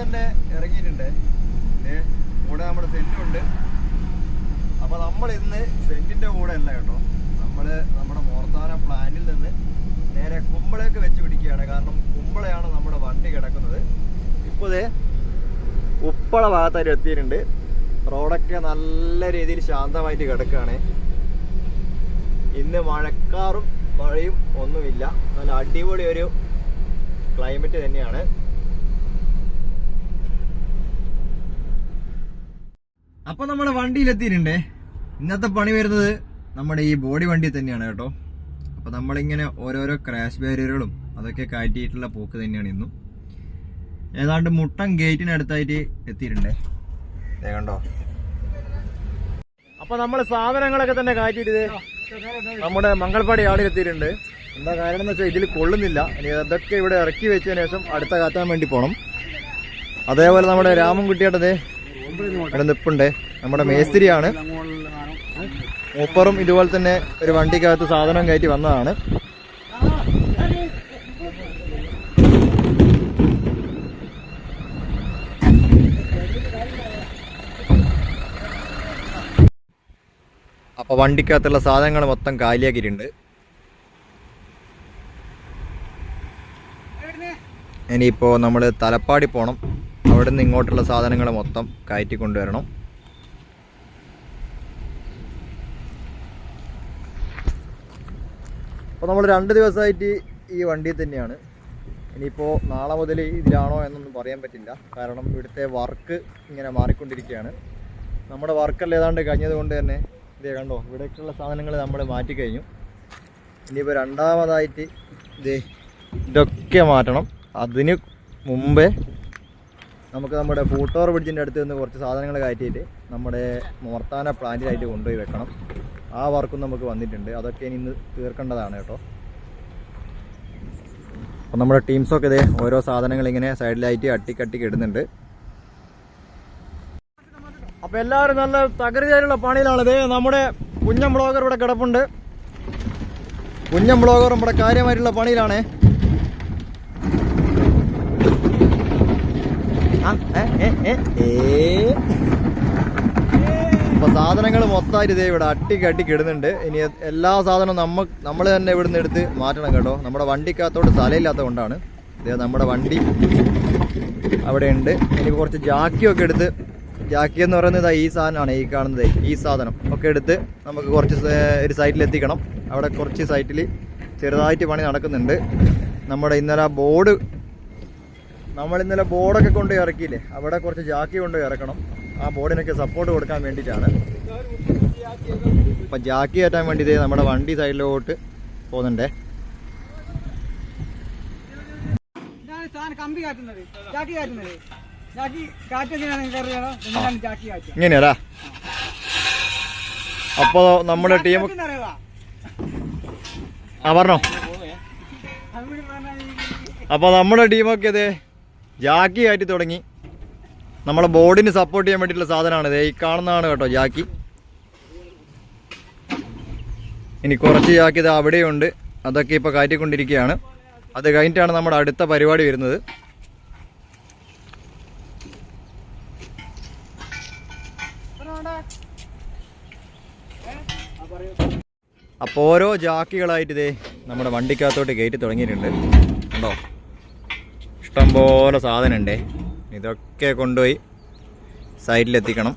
തന്നെ ഇറങ്ങിയിട്ടുണ്ട്. കൂടെ നമ്മുടെ സെന്റുണ്ട്. അപ്പൊ നമ്മൾ ഇന്ന് സെന്റിന്റെ കൂടെ അല്ല കേട്ടോ, നമ്മള് നമ്മുടെ മോർത്താന പ്ലാന്റിൽ നിന്ന് നേരെ കുമ്പളേക്ക് വെച്ച് പിടിക്കുകയാണ്. കാരണം കുമ്പളയാണ് നമ്മുടെ വണ്ടി കിടക്കുന്നത്. ഇപ്പോൾ ഉപ്പള ഭാഗത്തായിട്ട് എത്തിയിട്ടുണ്ട്. റോഡൊക്കെ നല്ല രീതിയിൽ ശാന്തമായിട്ട് കിടക്കുകയാണ്. ഇന്ന് മഴക്കാറും മഴയും ഒന്നുമില്ല, നല്ല അടിപൊളി ഒരു ക്ലൈമറ്റ് തന്നെയാണ്. അപ്പൊ നമ്മുടെ വണ്ടിയിലെത്തിയിട്ടുണ്ട്. ഇന്നത്തെ പണി വരുന്നത് നമ്മുടെ ഈ ബോഡി വണ്ടി തന്നെയാണ് കേട്ടോ. അപ്പൊ നമ്മളിങ്ങനെ ഓരോരോ ക്രാഷ് ബാരിയറുകളും അതൊക്കെ കയറ്റിയിട്ടുള്ള പോക്ക് തന്നെയാണ് ഇന്നും. ഏതാണ്ട് മുട്ടം ഗേറ്റിനടുത്തായിട്ട് എത്തിയിട്ടുണ്ടേ, കണ്ടോ. അപ്പൊ നമ്മൾ സാധനങ്ങളൊക്കെ തന്നെ കയറ്റിയിട്ട് നമ്മുടെ മംഗൾപ്പാടി ആളിലെത്തിയിട്ടുണ്ട്. എന്താ കാരണം എന്ന് വെച്ചാൽ ഇതിൽ കൊള്ളുന്നില്ല. ഇനി അതൊക്കെ ഇവിടെ ഇറക്കി വെച്ചതിന് ശേഷം അടുത്ത കാത്താൻ വേണ്ടി പോകണം. അതേപോലെ നമ്മുടെ രാമൻകുട്ടിയുടെ ഇവിടെ നിപ്പുണ്ട്, നമ്മുടെ മേസ്തിരിയാണ്. മൂപ്പറും ഇതുപോലെ തന്നെ ഒരു വണ്ടിക്കകത്ത് സാധനം കയറ്റി വന്നതാണ്. അപ്പൊ വണ്ടിക്കകത്തുള്ള സാധനങ്ങൾ മൊത്തം കാലിയാക്കിയിട്ടുണ്ട്. ഇനിയിപ്പോ നമ്മൾ തലപ്പാടി പോകണം. അവിടെ നിന്ന് ഇങ്ങോട്ടുള്ള സാധനങ്ങൾ മൊത്തം കയറ്റി കൊണ്ടുവരണം. അപ്പോൾ നമ്മൾ 2 ദിവസമായിട്ട് ഈ വണ്ടിയിൽ തന്നെയാണ്. ഇനിയിപ്പോൾ നാളെ മുതൽ ഇതിലാണോ എന്നൊന്നും പറയാൻ പറ്റില്ല. കാരണം ഇവിടുത്തെ വർക്ക് ഇങ്ങനെ മാറിക്കൊണ്ടിരിക്കുകയാണ്. നമ്മുടെ വർക്കെല്ലാം ഏതാണ്ട് കഴിഞ്ഞത് കൊണ്ട് തന്നെ ഇതേ കണ്ടോ, ഇവിടേക്കുള്ള സാധനങ്ങൾ നമ്മൾ മാറ്റിക്കഴിഞ്ഞു. ഇനിയിപ്പോൾ രണ്ടാമതായിട്ട് ഇതൊക്കെ മാറ്റണം. അതിന് മുമ്പേ നമുക്ക് നമ്മുടെ ഫൂട്ടോർ ബ്രിഡ്ജിൻ്റെ അടുത്ത് നിന്ന് കുറച്ച് സാധനങ്ങൾ കയറ്റിയിട്ട് നമ്മുടെ മോർത്താന പ്ലാന്റിലായിട്ട് കൊണ്ടുപോയി വെക്കണം. ആ വർക്കും നമുക്ക് വന്നിട്ടുണ്ട്. അതൊക്കെ ഇന്ന് തീർക്കേണ്ടതാണ് കേട്ടോ. അപ്പം നമ്മുടെ ടീംസൊക്കെ ഇതേ ഓരോ സാധനങ്ങൾ ഇങ്ങനെ സൈഡിലായിട്ട് അട്ടിക്കട്ടിക്ക് ഇടുന്നുണ്ട്. അപ്പം എല്ലാവരും നല്ല തകൃതിയായിട്ടുള്ള പണിയിലാണിത്. നമ്മുടെ കുഞ്ഞൻ ബ്ലോഗർ ഇവിടെ കിടപ്പുണ്ട്. കുഞ്ഞൻ ബ്ലോഗറും ഇവിടെ കാര്യമായിട്ടുള്ള പണിയിലാണ്. അപ്പൊ സാധനങ്ങൾ മൊത്തമായിട്ട് ഇതേ ഇവിടെ അട്ടിക്ക് ഇടുന്നുണ്ട്. ഇനി എല്ലാ സാധനവും നമ്മൾ തന്നെ ഇവിടുന്ന് എടുത്ത് മാറ്റണം കേട്ടോ. നമ്മുടെ വണ്ടിക്കകത്തോട്ട് സ്ഥലമില്ലാത്തത് കൊണ്ടാണ്. ഇതേ നമ്മുടെ വണ്ടി അവിടെ ഉണ്ട്. എനിക്ക് കുറച്ച് ജാക്കിയൊക്കെ എടുത്ത്, ജാക്കി എന്ന് പറയുന്നത് ഈ സാധനമാണ്, ഈ കാണുന്നത് ഈ സാധനം ഒക്കെ എടുത്ത് നമുക്ക് കുറച്ച് ഒരു സൈറ്റിൽ എത്തിക്കണം. അവിടെ കുറച്ച് സൈറ്റിൽ ചെറുതായിട്ട് പണി നടക്കുന്നുണ്ട്. നമ്മുടെ ഇന്നലെ ബോർഡൊക്കെ കൊണ്ട് ഇറക്കിയില്ലേ, അവിടെ കുറച്ച് ജാക്കി കൊണ്ട് ഇറക്കണം. ആ ബോർഡിനൊക്കെ സപ്പോർട്ട് കൊടുക്കാൻ വേണ്ടിയിട്ടാണ്. അപ്പം ജാക്കി കയറ്റാൻ വേണ്ടി നമ്മുടെ വണ്ടി സൈഡിലോട്ട് പോകുന്നുണ്ടേ. ഇങ്ങനെയാ. അപ്പോൾ നമ്മുടെ ടീം പറഞ്ഞോ. അപ്പോൾ നമ്മുടെ ടീമൊക്കെ ഇതേ ജാക്കി കയറ്റി തുടങ്ങി. നമ്മളെ ബോർഡിന് സപ്പോർട്ട് ചെയ്യാൻ വേണ്ടിയിട്ടുള്ള സാധനമാണ് ഇത്. ഈ കാണുന്നതാണ് കേട്ടോ ജാക്കി. ഇനി കുറച്ച് ജാക്കി ഇത് അവിടെയുണ്ട്. അതൊക്കെ ഇപ്പോൾ കയറ്റിക്കൊണ്ടിരിക്കുകയാണ്. അത് കഴിഞ്ഞിട്ടാണ് നമ്മുടെ അടുത്ത പരിപാടി വരുന്നത്. അപ്പോൾ ഓരോ ജാക്കികളായിട്ട് ഇതേ നമ്മുടെ വണ്ടിക്കകത്തോട്ട് കയറ്റി തുടങ്ങിയിട്ടുണ്ട്. കണ്ടോ, ഇഷ്ടംപോലെ സാധനമുണ്ടേ. ഇതൊക്കെ കൊണ്ടുപോയി സൈഡിലെത്തിക്കണം.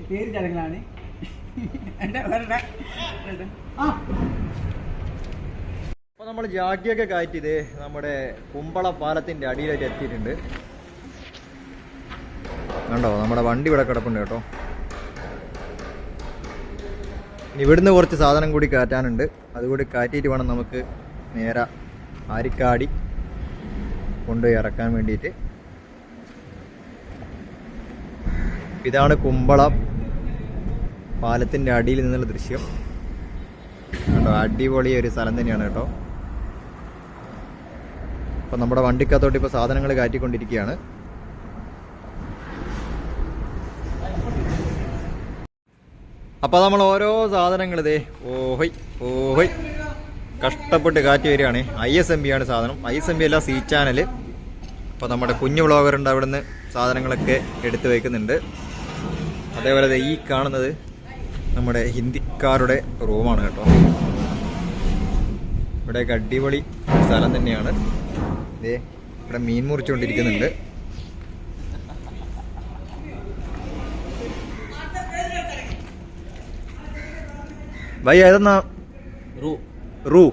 പേര് ചടങ്ങാണ്. അപ്പോൾ നമ്മൾ ജാക്കിയൊക്കെ കയറ്റിയത് നമ്മുടെ കുമ്പള പാലത്തിൻ്റെ അടിയിലായിട്ട് എത്തിയിട്ടുണ്ട്. കണ്ടോ, നമ്മുടെ വണ്ടി ഇവിടെ കിടപ്പുണ്ട് കേട്ടോ. ഇനി ഇവിടുന്ന് കുറച്ച് സാധനം കൂടി കയറ്റാനുണ്ട്. അതുകൂടി കയറ്റിയിട്ട് വേണം നമുക്ക് നേരെ ആരിക്കാടി കൊണ്ടുപോയി ഇറക്കാൻ വേണ്ടിയിട്ട്. ഇതാണ് കുമ്പള പാലത്തിൻ്റെ അടിയിൽ നിന്നുള്ള ദൃശ്യം കേട്ടോ. അടിപൊളി ഒരു സ്ഥലം തന്നെയാണ് കേട്ടോ. അപ്പം നമ്മുടെ വണ്ടിക്കകത്തോട്ട് ഇപ്പോൾ സാധനങ്ങൾ കയറ്റിക്കൊണ്ടിരിക്കുകയാണ്. അപ്പോൾ നമ്മൾ ഓരോ സാധനങ്ങൾ ഇതേ ഓഹോയ് ഓഹോയ് കഷ്ടപ്പെട്ട് കാറ്റി വരികയാണ്. ISMB ആണ് സാധനം. ISMB അല്ല, C ചാനൽ. അപ്പോൾ നമ്മുടെ കുഞ്ഞു വ്ളോഗറുണ്ട്, അവിടുന്ന് സാധനങ്ങളൊക്കെ എടുത്തു വയ്ക്കുന്നുണ്ട്. അതേപോലെ ഈ കാണുന്നത് നമ്മുടെ ഹിന്ദിക്കാരുടെ റൂമാണ് കേട്ടോ. ഇവിടെയൊക്കെ അടിപൊളി സ്ഥലം തന്നെയാണ്. ഇതേ ഇവിടെ മീൻ മുറിച്ചുകൊണ്ടിരിക്കുന്നുണ്ട്. ഭയ്യ ഏതെന്നാ? റൂ.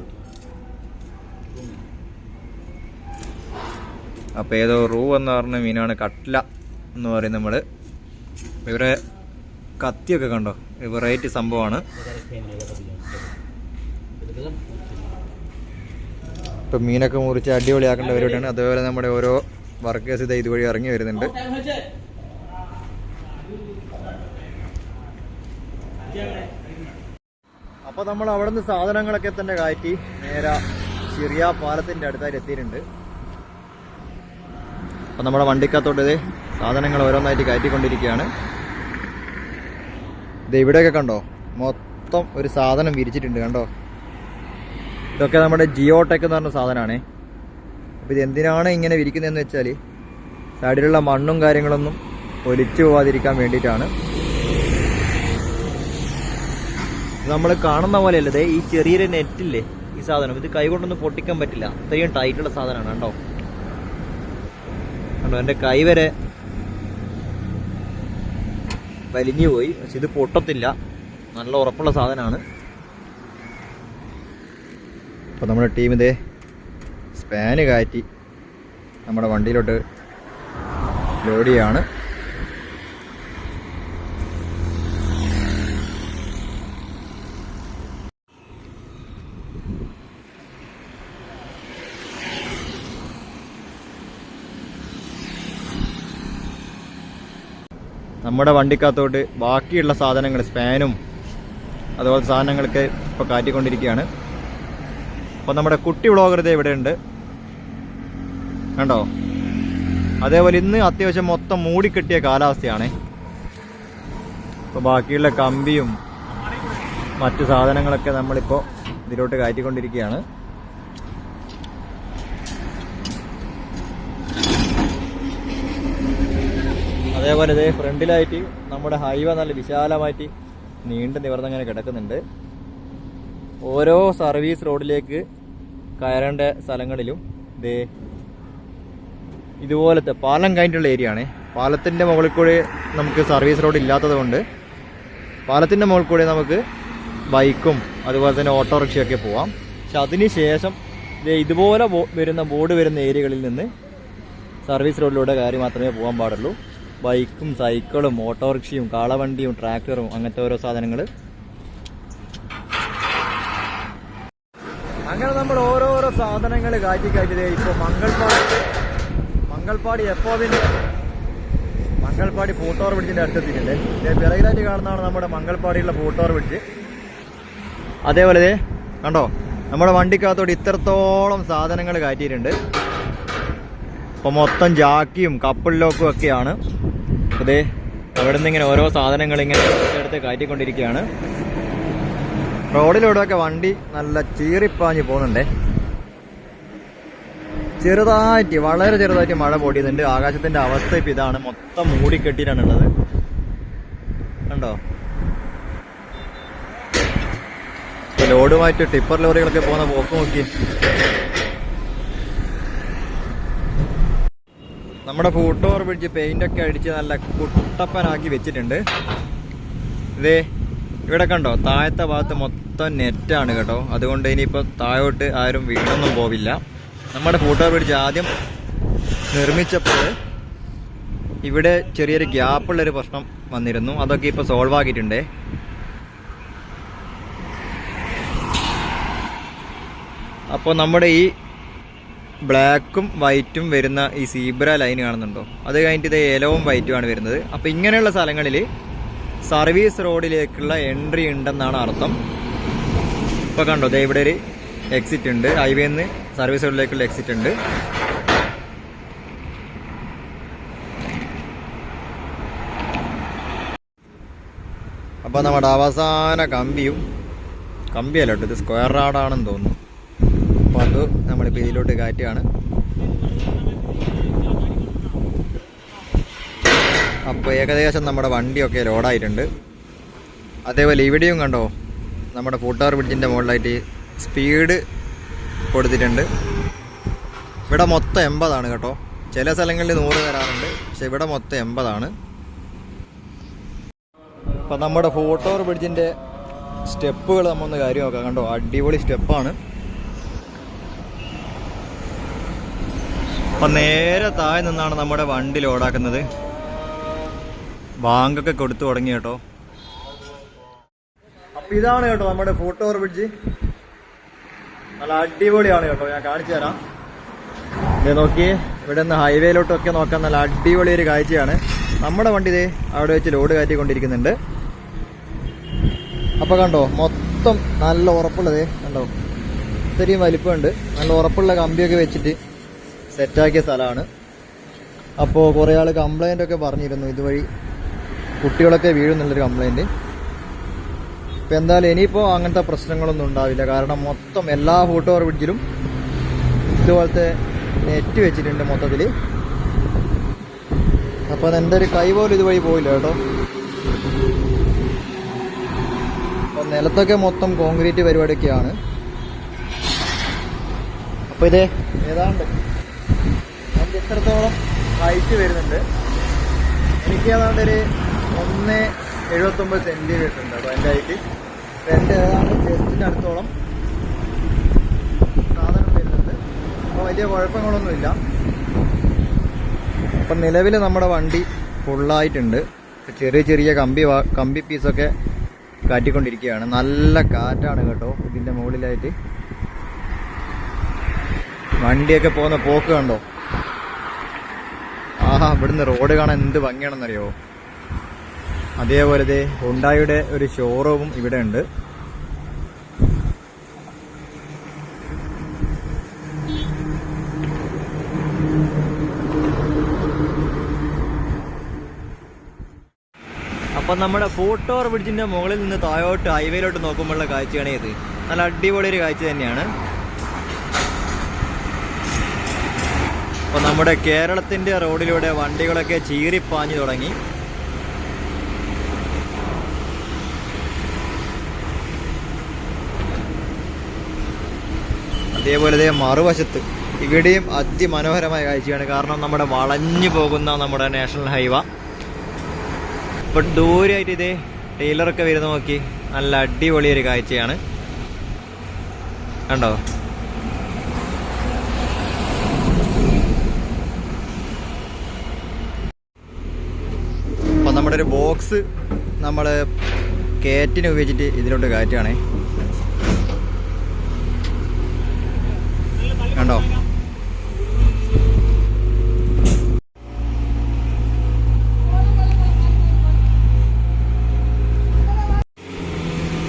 അപ്പോൾ ഏതോ റൂ എന്ന് പറഞ്ഞ മീനാണ്. കട്ട്ല എന്ന് പറയും നമ്മൾ. ഇവരെ കത്തിയൊക്കെ കണ്ടോ, വെറൈറ്റി സംഭവമാണ്. ഇപ്പം മീനൊക്കെ മുറിച്ച് അടിപൊളിയാക്കേണ്ട പരിപാടിയാണ്. അതുപോലെ നമ്മുടെ ഓരോ വർക്കേഴ്സ് ഇത് ഇതുവഴി ഇറങ്ങി വരുന്നുണ്ട്. അപ്പോൾ നമ്മൾ അവിടെ നിന്ന് സാധനങ്ങളൊക്കെ തന്നെ കയറ്റി നേരെ ചെറിയ പാലത്തിൻ്റെ അടുത്തായിട്ട് എത്തിയിട്ടുണ്ട്. അപ്പം നമ്മുടെ വണ്ടിക്കകത്തോട്ട് ഇത് സാധനങ്ങൾ ഓരോന്നായിട്ട് കയറ്റിക്കൊണ്ടിരിക്കുകയാണ്. ഇത് ഇവിടെയൊക്കെ കണ്ടോ, മൊത്തം ഒരു സാധനം വിരിച്ചിട്ടുണ്ട് കണ്ടോ. ഇതൊക്കെ നമ്മുടെ ജിയോടെക് എന്ന് പറഞ്ഞ സാധനമാണ്. അപ്പോൾ ഇത് എന്തിനാണ് ഇങ്ങനെ വിരിക്കുന്നതെന്ന് വെച്ചാൽ സൈഡിലുള്ള മണ്ണും കാര്യങ്ങളൊന്നും ഒലിച്ചു പോവാതിരിക്കാൻ വേണ്ടിയിട്ടാണ്. നമ്മൾ കാണുന്ന പോലെയല്ല, ഇതേ ഈ ചെറിയൊരു നെറ്റില്ലേ ഈ സാധനം, ഇത് കൈ കൊണ്ടൊന്നും പൊട്ടിക്കാൻ പറ്റില്ല, അത്രയും ടൈറ്റുള്ള സാധനമാണ് കണ്ടോ. കണ്ടോ, എൻ്റെ കൈ വരെ വലിഞ്ഞു പോയി. പക്ഷെ ഇത് പൊട്ടത്തില്ല, നല്ല ഉറപ്പുള്ള സാധനമാണ്. അപ്പോൾ നമ്മുടെ ടീം ഇതേ സ്പാന് കയറ്റി നമ്മുടെ വണ്ടിയിലോട്ട് ലോഡ് ചെയ്യാണ്. നമ്മുടെ വണ്ടിക്കകത്തോട്ട് ബാക്കിയുള്ള സാധനങ്ങൾ, സ്പാനും അതുപോലെ സാധനങ്ങളൊക്കെ ഇപ്പോൾ കാറ്റിക്കൊണ്ടിരിക്കുകയാണ്. അപ്പോൾ നമ്മുടെ കുട്ടി വ്ളോഗർ ഇത് ഇവിടെ ഉണ്ട് കണ്ടോ. അതേപോലെ ഇന്ന് അത്യാവശ്യം മൊത്തം മൂടിക്കെട്ടിയ കാലാവസ്ഥയാണ്. അപ്പോൾ ബാക്കിയുള്ള കമ്പിയും മറ്റു സാധനങ്ങളൊക്കെ നമ്മളിപ്പോൾ ഇതിലോട്ട് കയറ്റിക്കൊണ്ടിരിക്കുകയാണ്. അതേപോലെ ഇതേ ഫ്രണ്ടിലായിട്ട് നമ്മുടെ ഹൈവേ നല്ല വിശാലമായിട്ട് നീണ്ടു നിവർന്നങ്ങനെ കിടക്കുന്നുണ്ട്. ഓരോ സർവീസ് റോഡിലേക്ക് കയറേണ്ട സ്ഥലങ്ങളിലും ഇതേ ഇതുപോലത്തെ പാലം കഴിഞ്ഞിട്ടുള്ള ഏരിയ ആണ്. പാലത്തിൻ്റെ മുകളിൽ കൂടി നമുക്ക് സർവീസ് റോഡ് ഇല്ലാത്തത് കൊണ്ട് പാലത്തിൻ്റെ മുകളിൽ കൂടി നമുക്ക് ബൈക്കും അതുപോലെ തന്നെ ഓട്ടോറിക്ഷയൊക്കെ പോവാം. പക്ഷെ അതിന് ശേഷം ഇതുപോലെ ബോർഡ് വരുന്ന ഏരിയകളിൽ നിന്ന് സർവീസ് റോഡിലൂടെ കയറി മാത്രമേ പോകാൻ പാടുള്ളൂ. ബൈക്കും സൈക്കിളും ഓട്ടോറിക്ഷയും കാളവണ്ടിയും ട്രാക്ടറും അങ്ങനത്തെ ഓരോ സാധനങ്ങൾ. അങ്ങനെ നമ്മൾ ഓരോരോ സാധനങ്ങൾ കാറ്റി ഇപ്പോൾ മംഗൾപാടി മംഗൾപാടി ഫൂട്ടോർ ബ്രിഡ്ജിൻ്റെ അടുത്തെത്തിയിട്ടുണ്ട്. പിറകിലായിട്ട് കാണുന്നതാണ് നമ്മുടെ മംഗൾപാടിയുള്ള ഫൂട്ടോർ ബ്രിഡ്ജ്. അതേപോലെ കണ്ടോ, നമ്മുടെ വണ്ടിക്കകത്തോട് ഇത്രത്തോളം സാധനങ്ങൾ കയറ്റിയിട്ടുണ്ട്. അപ്പോൾ മൊത്തം ജാക്കിയും കപ്പിൾ ലോക്കും ഒക്കെയാണ്. അതേ അവിടെ നിന്ന് ഇങ്ങനെ ഓരോ സാധനങ്ങൾ ഇങ്ങനെ എടുത്ത് കയറ്റിക്കൊണ്ടിരിക്കുകയാണ്. റോഡിലൂടെയൊക്കെ വണ്ടി നല്ല ചീറിപ്പാഞ്ഞ് പോകുന്നുണ്ടേ. ചെറുതായിട്ട്, വളരെ ചെറുതായിട്ട് മഴ പൊടിയുന്നുണ്ട്. ആകാശത്തിൻ്റെ അവസ്ഥ ഇപ്പം ഇതാണ്, മൊത്തം മൂടിക്കെട്ടിയിട്ടാണുള്ളത് കണ്ടോ. ലോഡുമായിട്ട് ടിപ്പർ ലോറികളൊക്കെ പോകുന്ന പോക്ക് നോക്കി. നമ്മുടെ ഫൂട്ടോർ ബ്രിഡ്ജ് പെയിൻ്റൊക്കെ അടിച്ച് നല്ല കുട്ടപ്പനാക്കി വെച്ചിട്ടുണ്ട്. ഇതേ ഇവിടെ കണ്ടോ, താഴത്തെ ഭാഗത്ത് മൊത്തം നെറ്റാണ് കേട്ടോ. അതുകൊണ്ട് ഇനിയിപ്പോൾ താഴോട്ട് ആരും വീണൊന്നും പോവില്ല. നമ്മുടെ ഫൂട്ടോർ ബ്രിഡ്ജ് ആദ്യം നിർമ്മിച്ചപ്പോൾ ഇവിടെ ചെറിയൊരു ഗ്യാപ്പുള്ളൊരു പ്രശ്നം വന്നിരുന്നു. അതൊക്കെ ഇപ്പോൾ സോൾവ് ആക്കിയിട്ടുണ്ട്. അപ്പോൾ നമ്മുടെ ഈ ബ്ലാക്കും വൈറ്റും വരുന്ന ഈ സീബ്ര ലൈൻ കാണുന്നുണ്ടോ, അത് കഴിഞ്ഞിട്ട് ഇത് യെലോവും വൈറ്റുമാണ് വരുന്നത്. അപ്പോൾ ഇങ്ങനെയുള്ള സ്ഥലങ്ങളിൽ സർവീസ് റോഡിലേക്കുള്ള എൻട്രി ഉണ്ടെന്നാണ് അർത്ഥം. ഇപ്പോൾ കണ്ടോ, ദേ ഇവിടെ ഒരു എക്സിറ്റ് ഉണ്ട്, ഹൈവേന്ന് സർവീസ് റോഡിലേക്കുള്ള എക്സിറ്റ് ഉണ്ട്. അപ്പോൾ നമ്മുടെ അവസാന കമ്പിയല്ല കേട്ടോ, ഇത് സ്ക്വയർ റാഡാണെന്ന് തോന്നുന്നു. അപ്പോൾ അത് നമ്മളിപ്പോൾ ഇതിലോട്ട് കയറ്റുകയാണ്. അപ്പോൾ ഏകദേശം നമ്മുടെ വണ്ടിയൊക്കെ ലോഡായിട്ടുണ്ട്. അതേപോലെ ഇവിടെയും കണ്ടോ, നമ്മുടെ പൂട്ടാർ ബ്രിഡ്ജിൻ്റെ മുകളിലായിട്ട് സ്പീഡ് കൊടുത്തിട്ടുണ്ട്. ഇവിടെ മൊത്തം 80 കേട്ടോ. ചില സ്ഥലങ്ങളിൽ 100 തരാറുണ്ട്, പക്ഷെ ഇവിടെ മൊത്തം 80. അപ്പം നമ്മുടെ പൂട്ടാർ ബ്രിഡ്ജിൻ്റെ സ്റ്റെപ്പുകൾ നമ്മൊന്ന് കാര്യം നോക്കാം. കണ്ടോ, അടിപൊളി സ്റ്റെപ്പാണ്. അപ്പം നേരെ താഴെ നിന്നാണ് നമ്മുടെ വണ്ടി ലോഡാക്കുന്നത്. ബാങ്കൊക്കെ കൊടുത്തു തുടങ്ങി കേട്ടോ. അപ്പം ഇതാണ് കേട്ടോ നമ്മുടെ പൂട്ടാർ ബ്രിഡ്ജ്. നല്ല അടിപൊളിയാണ് കേട്ടോ. ഞാൻ കാണിച്ചു തരാം. ഇത് നോക്കി, ഇവിടെ നിന്ന് ഹൈവേയിലോട്ടൊക്കെ നോക്കാൻ നല്ല അടിപൊളി ഒരു കാഴ്ചയാണ്. നമ്മുടെ വണ്ടി ഇതേ അവിടെ വെച്ച് ലോഡ് കയറ്റിക്കൊണ്ടിരിക്കുന്നുണ്ട്. അപ്പോൾ കണ്ടോ, മൊത്തം നല്ല ഉറപ്പുള്ളത് കണ്ടോ, ഇത്രയും വലിപ്പമുണ്ട്. നല്ല ഉറപ്പുള്ള കമ്പിയൊക്കെ വെച്ചിട്ട് സെറ്റാക്കിയ സ്ഥലമാണ്. അപ്പോൾ കുറേ ആൾ കംപ്ലൈൻ്റ് ഒക്കെ പറഞ്ഞിരുന്നു, ഇതുവഴി കുട്ടികളൊക്കെ വീഴുന്നുള്ളൊരു കംപ്ലൈൻറ്റ്. ഇപ്പം എന്തായാലും ഇനിയിപ്പോൾ അങ്ങനത്തെ പ്രശ്നങ്ങളൊന്നും ഉണ്ടാവില്ല. കാരണം മൊത്തം എല്ലാ പൂട്ടാർ ബ്രിഡ്ജിലും ഇതുപോലത്തെ നെറ്റ് വെച്ചിട്ടുണ്ട് മൊത്തത്തിൽ. അപ്പോൾ എൻ്റെ ഒരു കൈ പോലും ഇതുവഴി പോയില്ല കേട്ടോ. അപ്പോൾ നിലത്തൊക്കെ മൊത്തം കോൺക്രീറ്റ് പരിപാടിയൊക്കെയാണ്. അപ്പോൾ ഇതേ ഏതാണ്ട് നമുക്ക് ഇത്രത്തോളം ഹൈറ്റ് വരുന്നുണ്ട്. എനിക്ക് ഏതാണ്ട് ഒരു 1.79 സെൻറ്റിമീറ്റർ ഉണ്ട് അപ്പോൾ എൻ്റെ ഹൈറ്റ്. എൻ്റെ ഏതാണ്ട് ചെസ്റ്റിൻ്റെ അടുത്തോളം സാധനം വരുന്നുണ്ട്. അപ്പോൾ വലിയ കുഴപ്പങ്ങളൊന്നുമില്ല. അപ്പം നിലവിൽ നമ്മുടെ വണ്ടി ഫുള്ളായിട്ടുണ്ട്. ചെറിയ ചെറിയ കമ്പി പീസൊക്കെ കാറ്റിക്കൊണ്ടിരിക്കുകയാണ്. നല്ല കാറ്റാണ് കേട്ടോ ഇതിൻ്റെ മുകളിലായിട്ട്. വണ്ടിയൊക്കെ പോകുന്ന പോക്ക് കണ്ടോ. ആഹാ, ഇവിടുന്ന് റോഡ് കാണാൻ എന്ത് ഭംഗിയാണെന്നറിയോ. അതേപോലെ ദേ ഹുണ്ടായുടെ ഒരു ഷോറൂമും ഇവിടെ ഉണ്ട്. അപ്പം നമ്മുടെ പൂട്ടാർ ബ്രിഡ്ജിൻ്റെ മുകളിൽ നിന്ന് താഴോട്ട് ഹൈവേയിലോട്ട് നോക്കുമ്പോഴുള്ള കാഴ്ചയാണ് ഇത്. നല്ല അടിപൊളി ഒരു കാഴ്ച തന്നെയാണ്. അപ്പോൾ നമ്മുടെ കേരളത്തിൻ്റെ റോഡിലൂടെ വണ്ടികളൊക്കെ ചീറിപ്പാഞ്ഞു തുടങ്ങി. അതേപോലെ മറുവശത്ത് ഇവിടെയും അതിമനോഹരമായ കാഴ്ചയാണ്. കാരണം നമ്മുടെ വളഞ്ഞു പോകുന്ന നമ്മുടെ നാഷണൽ ഹൈവേ. ഇപ്പം ദൂരമായിട്ട് ഇതേ ടൈലറൊക്കെ വരുന്ന നോക്കി, നല്ല അടിപൊളിയൊരു കാഴ്ചയാണ് കണ്ടോ. അപ്പം നമ്മുടെ ഒരു ബോക്സ് നമ്മൾ കയറ്റിന് ഉപയോഗിച്ചിട്ട് ഇതിലോട്ട് കയറ്റുകയാണേ. കണ്ടോ.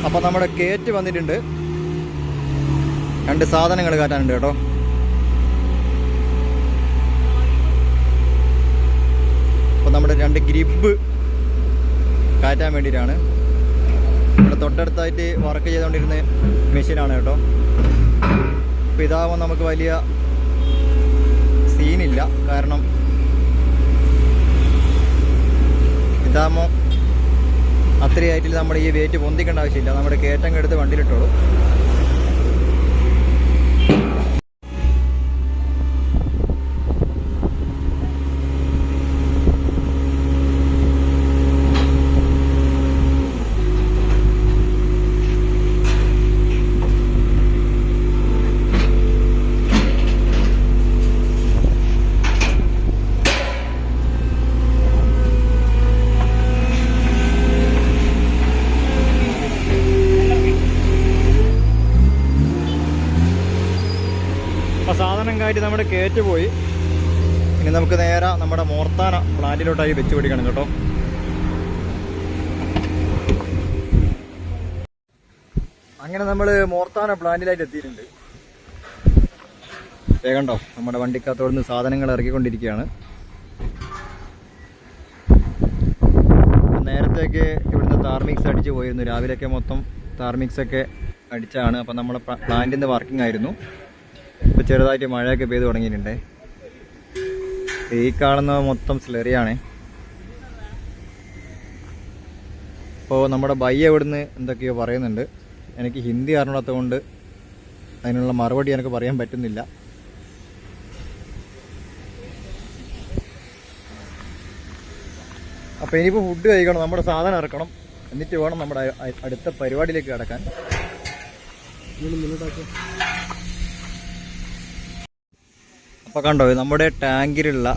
അപ്പം നമ്മുടെ കയറ്റ് വന്നിട്ടുണ്ട്. 2 സാധനങ്ങൾ കയറ്റാനുണ്ട് കേട്ടോ. അപ്പം നമ്മുടെ 2 ഗ്രിപ്പ് കയറ്റാൻ വേണ്ടിയിട്ടാണ്. ഇവിടെ തൊട്ടടുത്തായിട്ട് വർക്ക് ചെയ്തുകൊണ്ടിരുന്ന മെഷീനാണ് കേട്ടോ. അപ്പോൾ ഇതാകുമ്പോൾ നമുക്ക് വലിയ സീനില്ല. കാരണം ഇതാകുമ്പോൾ അത്രയായിട്ട് നമ്മൾ ഈ വെയിറ്റ് പൊന്തിക്കേണ്ട ആവശ്യമില്ല. നമ്മുടെ കയറ്റം എടുത്ത് വണ്ടിയിലിട്ടോളൂ. അപ്പോൾ സാധനം കാറ്റി നമ്മുടെ കയറ്റ് പോയി. ഇനി നമുക്ക് നേരെ നമ്മുടെ മോർത്താന പ്ലാന്റിലോട്ടായി വെച്ച് പിടിക്കണം കേട്ടോ. അങ്ങനെ നമ്മൾ മോർത്താന പ്ലാന്റിലായിട്ട് എത്തിയിട്ടുണ്ട്. വേഗണ്ടോ, നമ്മുടെ വണ്ടിക്കകത്തോടുന്ന് സാധനങ്ങൾ ഇറക്കിക്കൊണ്ടിരിക്കുകയാണ്. നേരത്തേക്ക് ഇവിടുത്തെ താർ മിക്സ് അടിച്ച് പോയിരുന്നു. രാവിലെയൊക്കെ മൊത്തം താർ മിക്സൊക്കെ അടിച്ചാണ്. അപ്പം നമ്മൾ പ്ലാന്റിൻ്റെ വർക്കിംഗ് ആയിരുന്നു. ഇപ്പോൾ ചെറുതായിട്ട് മഴയൊക്കെ പെയ്ത് തുടങ്ങിയിട്ടുണ്ട്. ഈ കാണുന്ന മൊത്തം സ്ലറിയാണ്. അപ്പോൾ നമ്മുടെ ബയ്യ ഇവിടുന്ന് എന്തൊക്കെയോ പറയുന്നുണ്ട്. എനിക്ക് ഹിന്ദി അറിഞ്ഞാത്തത് കൊണ്ട് അതിനുള്ള മറുപടി എനിക്ക് പറയാൻ പറ്റുന്നില്ല. അപ്പോൾ ഇനിയിപ്പോൾ ഫുഡ് കഴിക്കണം, നമ്മുടെ സാധനം ഇറക്കണം, എന്നിട്ട് വേണം നമ്മുടെ അടുത്ത പരിപാടിയിലേക്ക് കിടക്കാൻ. അപ്പോൾ കണ്ടോ, നമ്മുടെ ടാങ്കിലുള്ള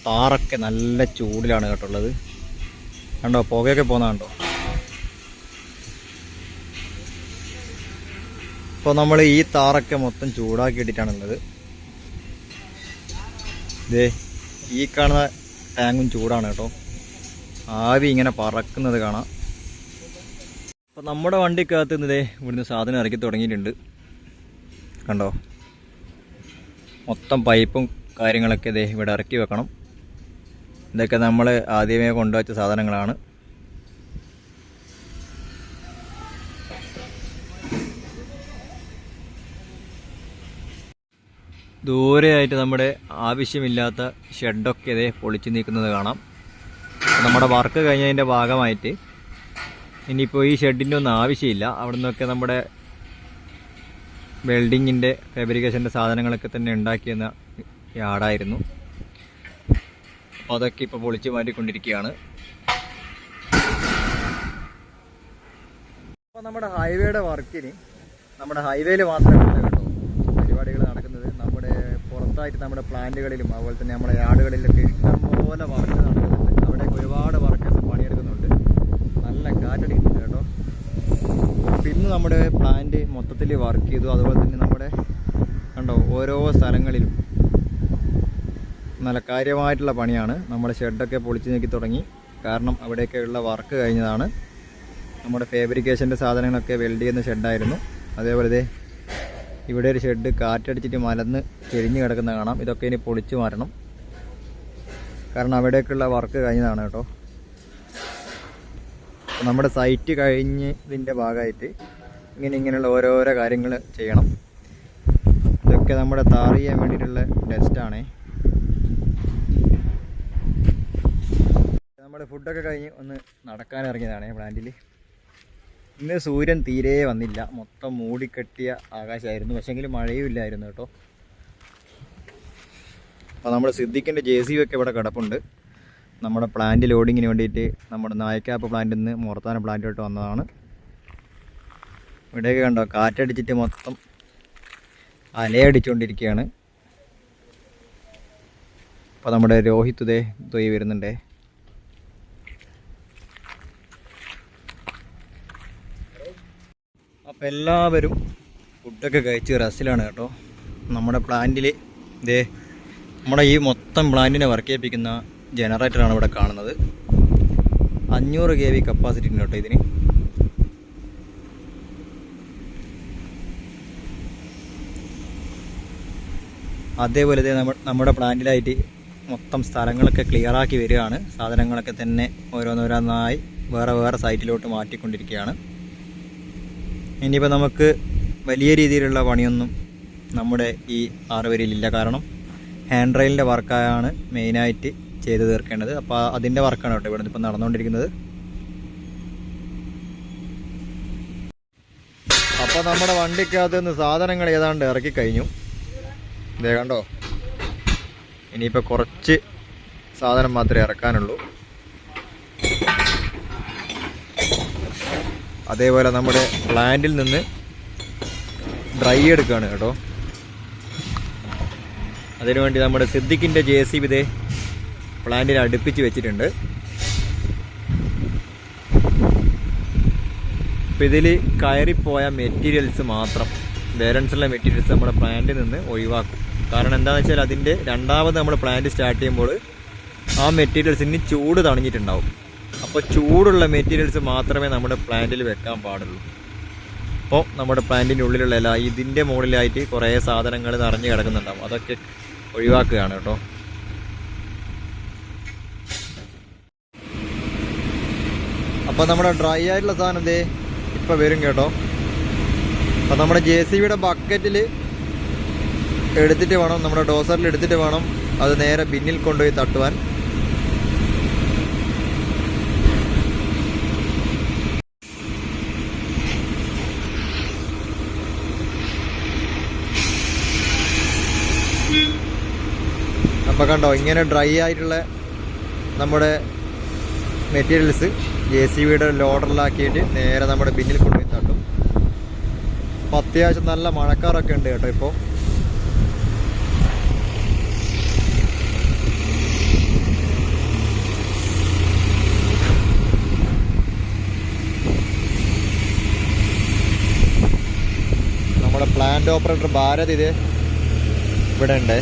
താറൊക്കെ നല്ല ചൂടിലാണ് കേട്ടുള്ളത്. കണ്ടോ, പുകയൊക്കെ പോകുന്ന കണ്ടോ. അപ്പോൾ നമ്മൾ ഈ താറൊക്കെ മൊത്തം ചൂടാക്കി ഇട്ടിട്ടാണുള്ളത്. ഇതേ ഈ കാണുന്ന ടാങ്കും ചൂടാണ് കേട്ടോ. ആവി ഇങ്ങനെ പറക്കുന്നത് കാണാം. അപ്പോൾ നമ്മുടെ വണ്ടിക്കകത്ത് നിന്ന് ഇവിടുന്ന് സാധനം ഇറക്കി തുടങ്ങിയിട്ടുണ്ട്. കണ്ടോ, മൊത്തം പൈപ്പും കാര്യങ്ങളൊക്കെ ഇവിടെ ഇറക്കി വെക്കണം. ഇതൊക്കെ നമ്മൾ ആദ്യമേ കൊണ്ടുവച്ച സാധനങ്ങളാണ്. ദൂരെയായിട്ട് നമ്മുടെ ആവശ്യമില്ലാത്ത ഷെഡൊക്കെ പൊളിച്ചു നീക്കുന്നത് കാണാം. നമ്മുടെ വർക്ക് കഴിഞ്ഞതിൻ്റെ ഭാഗമായിട്ട് ഇനിയിപ്പോൾ ഈ ഷെഡിൻ്റെ ഒന്നും ആവശ്യമില്ല. അവിടെ നിന്നൊക്കെ നമ്മുടെ വെൽഡിങ്ങിൻ്റെ ഫാബ്രിക്കേഷൻ്റെ സാധനങ്ങളൊക്കെ തന്നെ ഉണ്ടാക്കിയെന്ന യാർഡായിരുന്നു. അപ്പോൾ അതൊക്കെ ഇപ്പോൾ പൊളിച്ച് മാറ്റിക്കൊണ്ടിരിക്കുകയാണ്. അപ്പോൾ നമ്മുടെ ഹൈവേയുടെ വർക്കിന് നമ്മുടെ ഹൈവേയിൽ മാത്രമല്ല കേട്ടോ പരിപാടികൾ നടക്കുന്നത്. നമ്മുടെ പുറത്തായിട്ട് നമ്മുടെ പ്ലാന്റുകളിലും അതുപോലെ തന്നെ നമ്മുടെ യാർഡുകളിലൊക്കെ ഇഷ്ടംപോലെ വർക്ക് നടക്കുന്നുണ്ട്. അവിടെയൊക്കെ ഒരുപാട് വർക്കേഴ്സ് പണിയെടുക്കുന്നുണ്ട്. നല്ല കാറ്റടിക്കുന്നുണ്ട് കേട്ടോ. പിന്നെ നമ്മുടെ പ്ലാന്റ് മൊത്തത്തിൽ വർക്ക് ചെയ്തു. അതുപോലെ തന്നെ നമ്മുടെ കണ്ടോ ഓരോ സ്ഥലങ്ങളിലും നല്ല കാര്യമായിട്ടുള്ള പണിയാണ്. നമ്മുടെ ഷെഡൊക്കെ പൊളിച്ച് നീക്കി തുടങ്ങി. കാരണം അവിടെയൊക്കെയുള്ള വർക്ക് കഴിഞ്ഞതാണ്. നമ്മുടെ ഫാബ്രിക്കേഷൻ്റെ സാധനങ്ങളൊക്കെ വെൽഡ് ചെയ്യുന്ന ഷെഡായിരുന്നു. അതേപോലെ ഇവിടെ ഒരു ഷെഡ് കാറ്റടിച്ചിട്ട് മലന്ന് ചെരിഞ്ഞ് കിടക്കുന്ന കാണാം. ഇതൊക്കെ ഇനി പൊളിച്ച് മാറ്റണം. കാരണം അവിടേക്കുള്ള വർക്ക് കഴിഞ്ഞതാണ് കേട്ടോ. നമ്മുടെ സൈറ്റ് കഴിഞ്ഞതിൻ്റെ ഭാഗമായിട്ട് ഇങ്ങനെയുള്ള ഓരോരോ കാര്യങ്ങൾ ചെയ്യണം. ഇതൊക്കെ നമ്മുടെ താർ ചെയ്യാൻ വേണ്ടിയിട്ടുള്ള ടെസ്റ്റാണ്. നമ്മുടെ ഫുഡൊക്കെ കഴിഞ്ഞ് ഒന്ന് നടക്കാനിറങ്ങിയതാണ് പ്ലാന്റിൽ. ഇന്ന് സൂര്യൻ തീരെ വന്നില്ല. മൊത്തം മൂടിക്കെട്ടിയ ആകാശമായിരുന്നു. പക്ഷേങ്കിൽ മഴയും ഇല്ലായിരുന്നു കേട്ടോ. അപ്പോൾ നമ്മുടെ സിദ്ദിഖിൻ്റെ JCB ഒക്കെ ഇവിടെ കിടപ്പുണ്ട്. നമ്മുടെ പ്ലാന്റ് ലോഡിങ്ങിന് വേണ്ടിയിട്ട് നമ്മുടെ നായക്കാപ്പ് പ്ലാന്റിൽ നിന്ന് മോർത്താന പ്ലാന്റിലോട്ട് വന്നതാണ്. ഇവിടെയൊക്കെ കണ്ടോ കാറ്റടിച്ചിട്ട് മൊത്തം അലയടിച്ചുകൊണ്ടിരിക്കുകയാണ്. അപ്പോൾ നമ്മുടെ രോഹിത് തൊയ് വരുന്നുണ്ടേ. അപ്പോൾ എല്ലാവരും ഫുഡൊക്കെ കഴിച്ച് റെസ്റ്റിലാണ് കേട്ടോ. നമ്മുടെ പ്ലാന്റിൽ നമ്മുടെ ഈ മൊത്തം പ്ലാന്റിനെ വർക്ക് ചെയ്യിപ്പിക്കുന്ന ജനറേറ്ററാണ് ഇവിടെ കാണുന്നത്. 500 kV കപ്പാസിറ്റി ഉണ്ട് കേട്ടോ ഇതിന്. അതേപോലെ നമ്മുടെ പ്ലാന്റിലായിട്ട് മൊത്തം സ്ഥലങ്ങളൊക്കെ ക്ലിയറാക്കി വരികയാണ്. സാധനങ്ങളൊക്കെ തന്നെ ഓരോന്നോരോന്നായി വേറെ സൈറ്റിലോട്ട് മാറ്റിക്കൊണ്ടിരിക്കുകയാണ്. ഇനിയിപ്പോൾ നമുക്ക് വലിയ രീതിയിലുള്ള പണിയൊന്നും നമ്മുടെ ഈ ആറുവരിയിലില്ല. കാരണം ഹാൻഡ് റെയിലിൻ്റെ വർക്കാണ് മെയിനായിട്ട് ചെയ്ത് തീർക്കേണ്ടത്. അപ്പോൾ അതിൻ്റെ വർക്കാണ് കേട്ടോ ഇവിടെ ഇപ്പോൾ നടന്നുകൊണ്ടിരിക്കുന്നത്. അപ്പോൾ നമ്മുടെ വണ്ടിക്കകത്ത് നിന്ന് സാധനങ്ങൾ ഏതാണ്ട് ഇറക്കി കഴിഞ്ഞു. ഇതേ കണ്ടോ, ഇനിയിപ്പോൾ കുറച്ച് സാധനം മാത്രമേ ഇറക്കാനുള്ളൂ. അതേപോലെ നമ്മുടെ പ്ലാന്റിൽ നിന്ന് ഡ്രൈ എടുക്കുകയാണ് കേട്ടോ. അതിനുവേണ്ടി നമ്മുടെ സിദ്ദിഖിൻ്റെ JCB പ്ലാന്റിൽ അടുപ്പിച്ച് വെച്ചിട്ടുണ്ട്. അപ്പോൾ ഇതിൽ കയറിപ്പോയ മെറ്റീരിയൽസ് മാത്രം, ബാലൻസുള്ള മെറ്റീരിയൽസ് നമ്മുടെ പ്ലാന്റിൽ നിന്ന് ഒഴിവാക്കും. കാരണം എന്താണെന്ന് വെച്ചാൽ അതിൻ്റെ രണ്ടാമത് നമ്മൾ പ്ലാന്റ് സ്റ്റാർട്ട് ചെയ്യുമ്പോൾ ആ മെറ്റീരിയൽസിന് ചൂട് തണിഞ്ഞിട്ടുണ്ടാവും. അപ്പോൾ ചൂടുള്ള മെറ്റീരിയൽസ് മാത്രമേ നമ്മുടെ പ്ലാന്റിൽ വെക്കാൻ പാടുള്ളൂ. അപ്പോൾ നമ്മുടെ പ്ലാന്റിൻ്റെ ഉള്ളിലുള്ള ഇതിൻ്റെ മുകളിലായിട്ട് കുറേ സാധനങ്ങൾ നിറഞ്ഞു കിടക്കുന്നുണ്ടാവും. അതൊക്കെ ഒഴിവാക്കുകയാണ് കേട്ടോ. അപ്പോൾ നമ്മുടെ ഡ്രൈ ആയിട്ടുള്ള സാധനം ഇതേ ഇപ്പം വരും കേട്ടോ. അപ്പം നമ്മുടെ JCBയുടെ ബക്കറ്റിൽ എടുത്തിട്ട് വേണം, നമ്മുടെ ഡോസറിൽ എടുത്തിട്ട് വേണം അത് നേരെ ബിന്നിൽ കൊണ്ടുപോയി തട്ടുവാൻ. അപ്പം കണ്ടോ, ഇങ്ങനെ ഡ്രൈ ആയിട്ടുള്ള നമ്മുടെ മെറ്റീരിയൽസ് JCBയുടെ ലോഡറിലാക്കിയിട്ട് നേരെ നമ്മുടെ ബിന്നിൽ കൊണ്ടുപോയി തട്ടും. അപ്പം അത്യാവശ്യം നല്ല മഴക്കാറൊക്കെ ഉണ്ട് കേട്ടോ ഇപ്പോൾ. നമ്മുടെ പ്ലാന്റ് ഓപ്പറേറ്റർ ഭാരത് ഇത് ഇവിടെ ഉണ്ട്.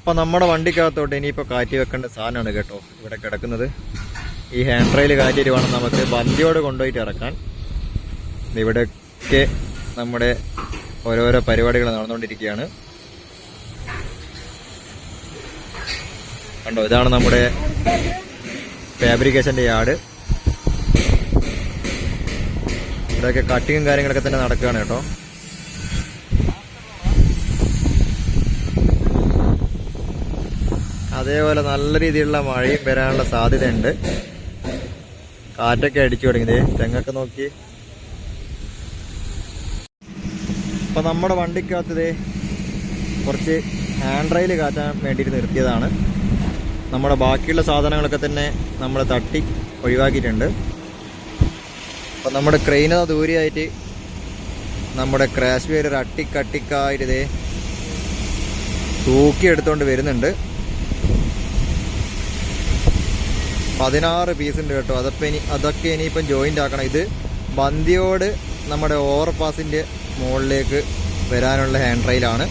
അപ്പം നമ്മുടെ വണ്ടിക്കകത്തോട്ട് ഇനിയിപ്പോൾ കാറ്റി വെക്കേണ്ട സാധനമാണ് കേട്ടോ ഇവിടെ കിടക്കുന്നത്. ഈ ഹാൻഡ് റെയിൽ കാറ്റിയിട്ട് വേണം നമുക്ക് വണ്ടിയോട് കൊണ്ടുപോയിട്ട് ഇറക്കാൻ. ഇവിടെയൊക്കെ നമ്മുടെ ഓരോരോ പരിപാടികൾ നടന്നുകൊണ്ടിരിക്കുകയാണ്. കണ്ടോ, ഇതാണ് നമ്മുടെ ഫാബ്രിക്കേഷൻ്റെ യാർഡ്. ഇവിടെയൊക്കെ കട്ടിങ്ങും കാര്യങ്ങളൊക്കെ തന്നെ നടക്കുകയാണ് കേട്ടോ. അതേപോലെ നല്ല രീതിയിലുള്ള മഴയും വരാനുള്ള സാധ്യതയുണ്ട്. കാറ്റൊക്കെ അടിച്ചു തുടങ്ങിയത്, തെങ്ങൊക്കെ നോക്കി. അപ്പം നമ്മുടെ വണ്ടിക്കകത്ത് കുറച്ച് ഹാൻഡ് റെയിൽ കാറ്റാൻ വേണ്ടിയിട്ട് നിർത്തിയതാണ്. നമ്മുടെ ബാക്കിയുള്ള സാധനങ്ങളൊക്കെ തന്നെ നമ്മൾ തട്ടി ഒഴിവാക്കിയിട്ടുണ്ട്. അപ്പം നമ്മുടെ ക്രെയിന് ദൂരെയായിട്ട് നമ്മുടെ ക്രാഷ് വെയർ അട്ടിക്കട്ടിക്കായിട്ട് തൂക്കി എടുത്തുകൊണ്ട് വരുന്നുണ്ട്. 16 പീസ് ഉണ്ട് കേട്ടോ. അതൊക്കെ ഇനിയിപ്പം ജോയിൻ്റ് ആക്കണം. ഇത് ബന്ദിയോട് നമ്മുടെ ഓവർപാസിൻ്റെ മുകളിലേക്ക് വരാനുള്ള ഹാൻഡ് റെയിലാണ്.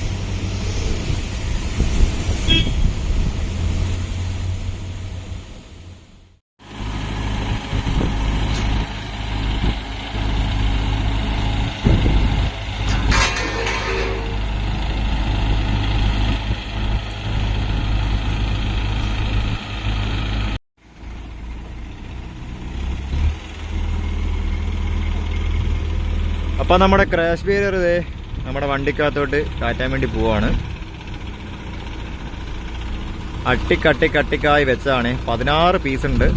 അപ്പം നമ്മുടെ ക്രാഷ് ബാരിയർ നമ്മുടെ വണ്ടിക്കകത്തോട്ട് കാറ്റാൻ വേണ്ടി പോവാണ്. അട്ടിക്കട്ടിക്കായി വെച്ചാണ്. 16 പീസ് ഉണ്ട്.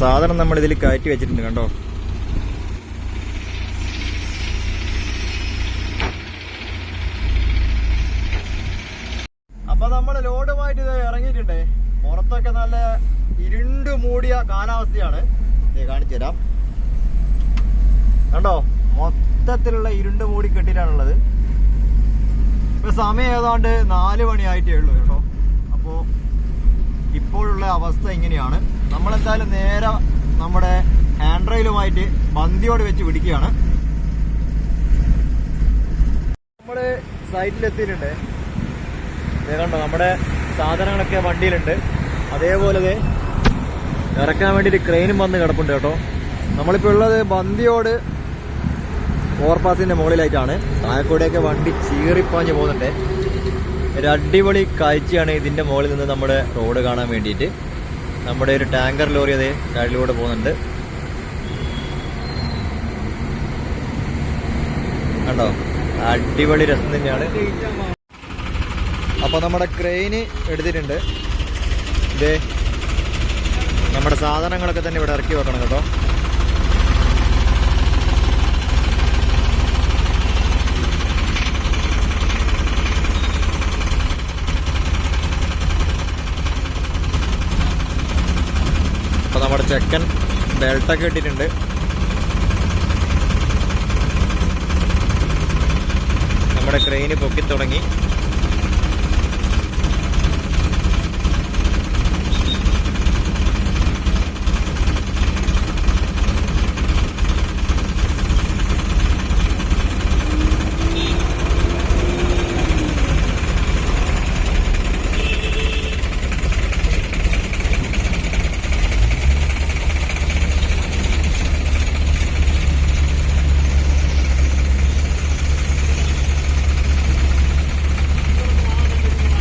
സാധനം നമ്മൾ ഇതിൽ കയറ്റി വെച്ചിട്ടുണ്ട് കണ്ടോ. അപ്പൊ നമ്മൾ ലോഡുമായിട്ട് ഇത് ഇറങ്ങിയിട്ടുണ്ട്. പുറത്തൊക്കെ നല്ല ഇരുണ്ടു മൂടിയ കാലാവസ്ഥയാണ്. കാണിച്ചു തരാം. കണ്ടോ, മൊത്തത്തിലുള്ള ഇരുണ്ട് മൂടി കെട്ടിട്ടാണുള്ളത്. ഇപ്പൊ സമയം ഏതാണ്ട് 4 മണിയായിട്ടേ ഉള്ളൂ കേട്ടോ. അപ്പോൾ ഇപ്പോഴുള്ള അവസ്ഥ ഇങ്ങനെയാണ്. നമ്മളെന്തായാലും നേരെ നമ്മുടെ ഹാൻഡ് റെയിലുമായിട്ട് ബന്ദിയോട് വെച്ച് പിടിക്കുകയാണ്. നമ്മൾ സൈറ്റിലെത്തിയിട്ടുണ്ട്. കണ്ടോ, നമ്മുടെ സാധനങ്ങളൊക്കെ വണ്ടിയിലുണ്ട്. അതേപോലെ ഇറക്കാൻ വേണ്ടിയിട്ട് ക്രെയിനും വന്ന് കിടപ്പുണ്ട് കേട്ടോ. നമ്മളിപ്പോൾ ഉള്ളത് ബന്ദിയോട് ഓവർപാസിൻ്റെ മുകളിലായിട്ടാണ്. താഴെക്കൂടെയൊക്കെ വണ്ടി ചീറിപ്പാഞ്ഞ് പോകുന്നുണ്ട്. ഒരു അടിപൊളി കാഴ്ചയാണ് ഇതിൻ്റെ മുകളിൽ നിന്ന് നമ്മുടെ റോഡ് കാണാൻ വേണ്ടിയിട്ട്. നമ്മുടെ ഒരു ടാങ്കർ ലോറി അതേ സൈഡിലൂടെ പോകുന്നുണ്ട്. കണ്ടോ, അടിപൊളി രസം തന്നെയാണ്. അപ്പോൾ നമ്മുടെ ക്രെയിന് എടുത്തിട്ടുണ്ട്. ഇതേ നമ്മുടെ സാധനങ്ങളൊക്കെ തന്നെ ഇവിടെ ഇറക്കി വെക്കണം കേട്ടോ. അപ്പോൾ നമ്മുടെ ചെക്കൻ ബെൽട്ടൊക്കെ ഇട്ടിട്ടുണ്ട്. നമ്മുടെ ക്രെയിന് പൊക്കി തുടങ്ങി.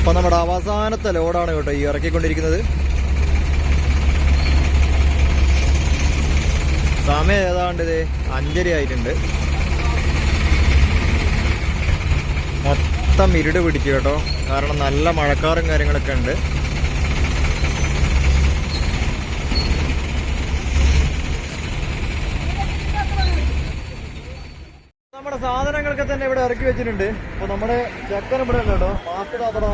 അപ്പോൾ നമ്മുടെ അവസാനത്തെ ലോഡാണ് കേട്ടോ ഈ ഇറക്കിക്കൊണ്ടിരിക്കുന്നത്. സമയം ഏതാണ്ട് ഇത് 5:30 ആയിട്ടുണ്ട്. മൊത്തം ഇരുട് പിടിച്ചു കേട്ടോ, കാരണം നല്ല മഴക്കാറും കാര്യങ്ങളൊക്കെ ഉണ്ട്. നമ്മുടെ സാധനങ്ങളൊക്കെ തന്നെ ഇവിടെ ഇറക്കി വെച്ചിട്ടുണ്ട്. അപ്പോൾ നമ്മുടെ ചക്കൻ ഇവിടെ ഉണ്ട് കേട്ടോ, മാർക്കറ്റ് അതടാ.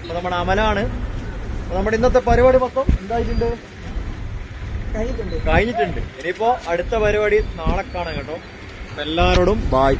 അപ്പോൾ നമ്മുടെ അമലാണ്. അപ്പോൾ നമ്മുടെ ഇന്നത്തെ പരിപാടി മൊത്തം എന്തായിട്ടുണ്ട്, കഴിഞ്ഞിട്ടുണ്ട്. ഇനിയിപ്പോൾ അടുത്ത പരിപാടി നാളെ കാണാം കേട്ടോ. എല്ലാവരോടും ബായ്.